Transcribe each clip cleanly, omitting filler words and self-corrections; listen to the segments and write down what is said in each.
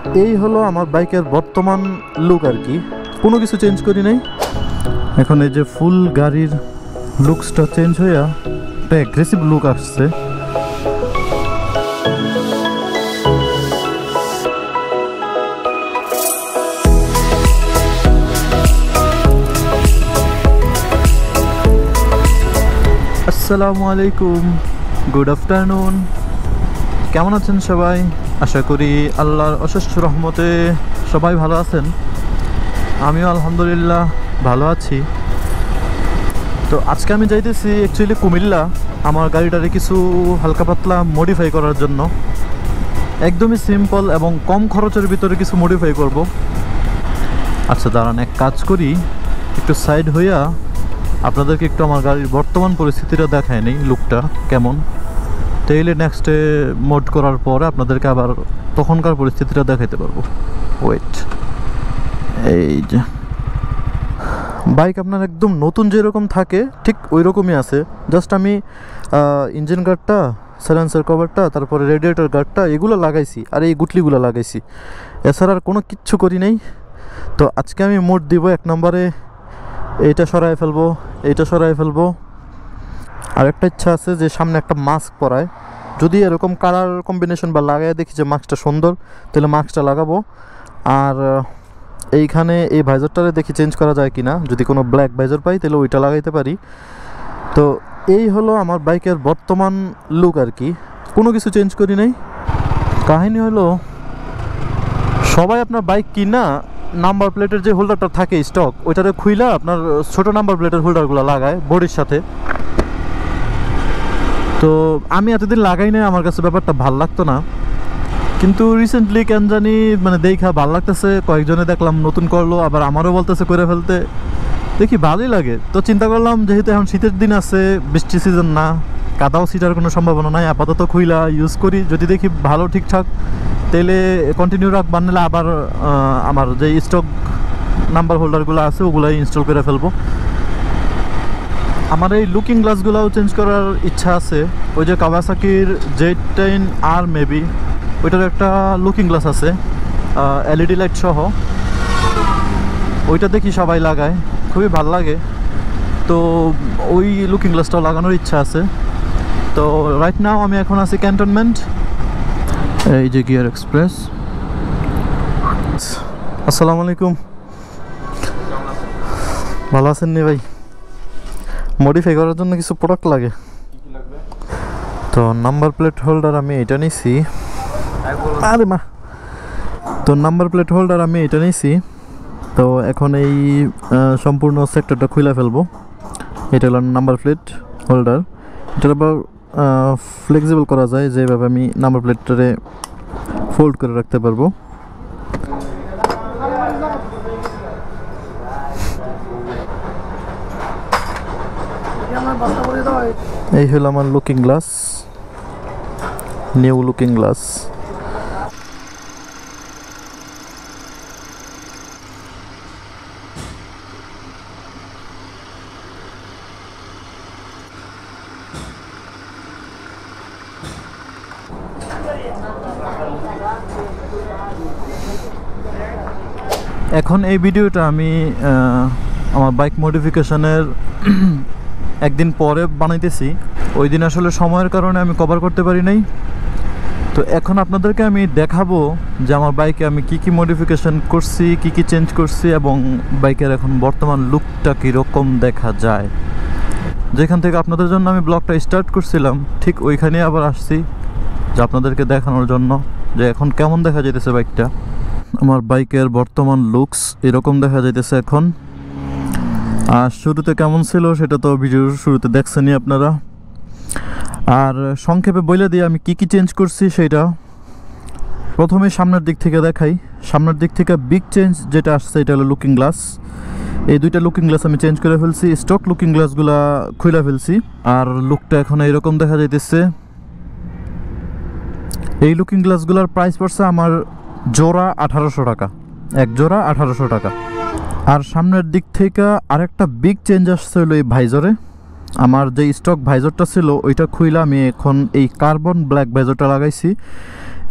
এই হলো আমার বাইকের বর্তমান লুক আর কি, কোনো কিছু চেঞ্জ করি নাই। এখন এই যে ফুল গাড়ির লুকসটা চেঞ্জ হইয়া একটা অ্যাগ্রেসিভ লুক আসছে। আসসালামু আলাইকুম, গুড আফটারনুন। কেমন আছেন সবাই? আশা করি আল্লাহর অশেষ রহমতে সবাই ভালো আছেন। আমিও আলহামদুলিল্লাহ ভালো আছি। তো আজকে আমি যাইতেছি অ্যাকচুয়ালি কুমিল্লা, আমার গাড়িটারে কিছু হালকা পাতলা মডিফাই করার জন্য। একদমই সিম্পল এবং কম খরচের ভিতরে কিছু মডিফাই করব। আচ্ছা দাঁড়ান, এক কাজ করি, একটু সাইড হইয়া আপনাদেরকে একটু আমার গাড়ির বর্তমান পরিস্থিতিটা দেখায় নেই, লুকটা কেমন। তাইলে নেক্সটে মোড করার পরে আপনাদেরকে আবার তখনকার পরিস্থিতিটা দেখাইতে পারবো। ওয়েট, এই যে বাইক আপনার একদম নতুন যেরকম থাকে ঠিক ওই রকমই আছে। জাস্ট আমি ইঞ্জিন গার্ডটা, সাইলেন্সার কভারটা, তারপরে রেডিয়েটর গার্ডটা এগুলো লাগাইছি, আর এই গুটলিগুলো লাগাইছি। এছাড়া আর কোনো কিচ্ছু করি নাই। তো আজকে আমি মোড দিব, এক নম্বরে এইটা সরাই ফেলবো, এইটা সরাই ফেলবো। আর একটা ইচ্ছা আছে যে সামনে একটা মাস্ক পরায়, যদি এরকম কালার কম্বিনেশন বা লাগাই দেখি যে মাস্কটা সুন্দর, তাহলে মাস্কটা লাগাবো। আর এইখানে এই ভাইজরটারে দেখি চেঞ্জ করা যায় কিনা, যদি কোনো ব্ল্যাক ভাইজর পাই তাহলে ওইটা লাগাইতে পারি। তো এই হলো আমার বাইকের বর্তমান লুক আর কি, কোনো কিছু চেঞ্জ করি নাই। কাহিনী হলো, সবাই আপনার বাইক কিনা নাম্বার প্লেটের যে হোল্ডারটা থাকে স্টক, ওইটারে খুইলা আপনার ছোট নাম্বার প্লেটের হোল্ডারগুলো লাগায় বডির সাথে। তো আমি এতদিন লাগাই নাই, আমার কাছে ব্যাপারটা ভাল লাগতো না, কিন্তু রিসেন্টলি কেন জানি মানে দেখা ভাল লাগতেছে। কয়েকজনে দেখলাম নতুন করলো, আবার আমারও বলতেছে করে ফেলতে, দেখি ভালোই লাগে। তো চিন্তা করলাম যেহেতু এখন শীতের দিন আছে, বৃষ্টি সিজন না, কাদাও ছিটার কোনো সম্ভাবনা নাই, আপাতত খুইলা ইউজ করি। যদি দেখি ভালো ঠিকঠাক তাহলে কন্টিনিউ রাখবার, নিলে আবার আমার যে স্টক নাম্বার হোল্ডারগুলো আছে ওগুলাই ইনস্টল করে ফেলবো। আমার এই লুকিং গ্লাসগুলোও চেঞ্জ করার ইচ্ছা আছে। ওই যে কাওয়াসাকির Zx10r মেবি, ওইটার একটা লুকিং গ্লাস আছে এলইডি লাইট সহ, ওইটা দেখি সবাই লাগায়, খুবই ভাল লাগে। তো ওই লুকিং গ্লাসটাও লাগানোর ইচ্ছা আছে। তো রাইট নাও আমি এখন আছি ক্যান্টনমেন্ট, এই যে গিয়ার এক্সপ্রেস। আসসালামু আলাইকুম, ভালো আছেন নি ভাই? মডিফাই করার জন্য কিছু প্রোডাক্ট লাগে। তো নাম্বার প্লেট হোল্ডার আমি এটা নিছি, আরে মা, তো নাম্বার প্লেট হোল্ডার আমি এটা নিছি। তো এখন এই সম্পূর্ণ সেক্টরটা খুলে ফেলবো। এটা হলো নাম্বার প্লেট হোল্ডার। এটা আবার ফ্লেক্সিবল করা যায়, যেভাবে আমি নাম্বার প্লেটটারে ফোল্ড করে রাখতে পারবো। এই হলো আমার looking glass, new looking glass. এখন এই ভিডিওটা আমি আমার বাইক মডিফিকেশনের একদিন পরে বানাইতেছি। ওই দিন আসলে সময়ের কারণে আমি কভার করতে পারি নাই। তো এখন আপনাদেরকে আমি দেখাবো যে আমার বাইকে আমি কি কি মডিফিকেশন করছি, কি কি চেঞ্জ করছি, এবং বাইকের এখন বর্তমান লুকটা কীরকম দেখা যায়। যেখান থেকে আপনাদের জন্য আমি ব্লগটা স্টার্ট করছিলাম, ঠিক ওইখানে আবার আসছি যে আপনাদেরকে দেখানোর জন্য যে এখন কেমন দেখা যাইতেছে বাইকটা। আমার বাইকের বর্তমান লুকস এরকম দেখা যাইতেছে এখন। আর শুরুতে কেমন ছিল সেটা তো ভিডিওর শুরুতে দেখছেনই আপনারা। আর সংক্ষেপে বলে দিয়ে আমি কি কি চেঞ্জ করছি সেটা। প্রথমে সামনের দিক থেকে দেখাই। সামনের দিক থেকে বিগ চেঞ্জ যেটা আসছে এটা হলো লুকিং গ্লাস। এই দুইটা লুকিং গ্লাস আমি চেঞ্জ করে ফেলছি, স্টক লুকিং গ্লাসগুলা খুলে ফেলছি। আর লুকটা এখন এইরকম দেখা যাইতেছে। এই লুকিং গ্লাসগুলোর প্রাইস পড়ছে আমার জোড়া 1800 টাকা, এক জোড়া 1800 টাকা। আর সামনের দিক থেকে আরেকটা বিগ চেঞ্জ আসছে হলো এই ভাইজরে। আমার যে স্টক ভাইজরটা ছিল ওইটা খুইলা আমি এখন এই কার্বন ব্ল্যাক ভাইজরটা লাগাইছি।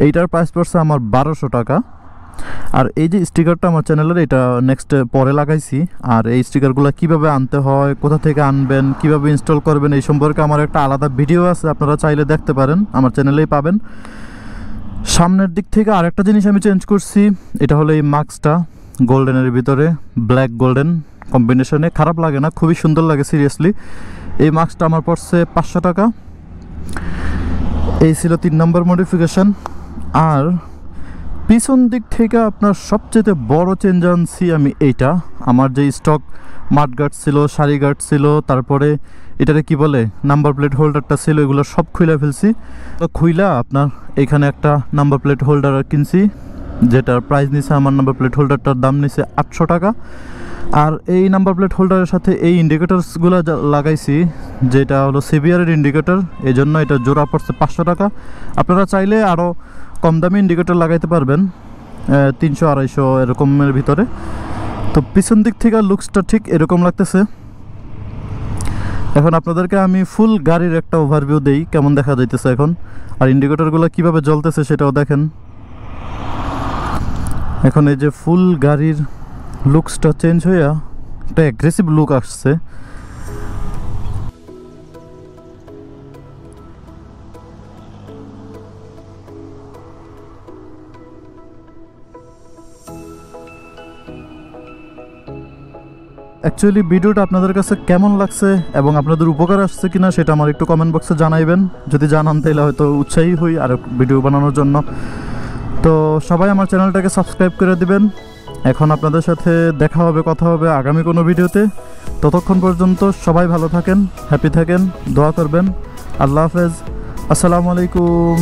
এইটার প্রাইস পড়ছে আমার 1200 টাকা। আর এই যে স্টিকারটা আমার চ্যানেলের, এটা নেক্সট পরে লাগাইছি। আর এই স্টিকারগুলো কিভাবে আনতে হয়, কোথা থেকে আনবেন, কিভাবে ইনস্টল করবেন, এই সম্পর্কে আমার একটা আলাদা ভিডিও আছে, আপনারা চাইলে দেখতে পারেন, আমার চ্যানেলেই পাবেন। সামনের দিক থেকে আরেকটা জিনিস আমি চেঞ্জ করছি, এটা হলো এই মাস্কটা গোল্ডেনের ভিতরে, ব্ল্যাক গোল্ডেন কম্বিনেশনে, খারাপ লাগে না, খুবই সুন্দর লাগে সিরিয়াসলি। এই মাস্কটা আমার পড়ছে 500 টাকা। এই ছিল 3 নম্বর মডিফিকেশন। আর পিছন দিক থেকে আপনার সবচেয়ে বড় চেঞ্জ আনছি আমি এইটা, আমার যে স্টক মাড গার্ড ছিল, সারি গার্ড ছিল, তারপরে এটারে কি বলে নাম্বার প্লেট হোল্ডারটা ছিল, এগুলো সব খুইলা ফেলছি। তো খুইলা আপনার এখানে একটা নাম্বার প্লেট হোল্ডার কিনছি, যেটার প্রাইস নিছে, আমার নাম্বার প্লেট হোল্ডারটার দাম নিছে 800 টাকা। আর এই নাম্বার প্লেট হোল্ডারের সাথে এই ইন্ডিকেটার্সগুলো লাগাইছি, যেটা হলো সিভিয়ারের ইন্ডিকেটর, এই জন্য এটা জোড়া পড়ছে 500 টাকা। আপনারা চাইলে আরও কম দামি ইন্ডিকেটর লাগাইতে পারবেন, 300-250 এরকমের ভিতরে। তো পিছন দিক থেকে লুকসটা ঠিক এরকম লাগতেছে। এখন আপনাদেরকে আমি ফুল গাড়ির একটা ওভারভিউ দেই, কেমন দেখা যাইতেছে এখন, আর ইন্ডিকেটরগুলো কিভাবে জ্বলতেছে সেটাও দেখেন। এখন এই যে ফুল গাড়ির লুকসটা চেঞ্জ হইয়া একটা অ্যাগ্রেসিভ লুক আসছে। অ্যাকচুয়ালি ভিডিওটা আপনাদের কাছে কেমন লাগছে এবং আপনাদের উপকার আসছে কিনা সেটা আমার একটু কমেন্ট বক্সে জানাইবেন। যদি জানান তাহলে হয়তো উৎসাহী হই আর ভিডিও বানানোর জন্য। তো সবাই আমার চ্যানেলটাকে সাবস্ক্রাইব করে দিবেন। এখন আপনাদের সাথে দেখা হবে, কথা হবে আগামী কোনো ভিডিওতে। ততক্ষণ পর্যন্ত সবাই ভালো থাকেন, হ্যাপি থাকেন, দোয়া করবেন। আল্লাহ হাফেজ, আসসালামু আলাইকুম।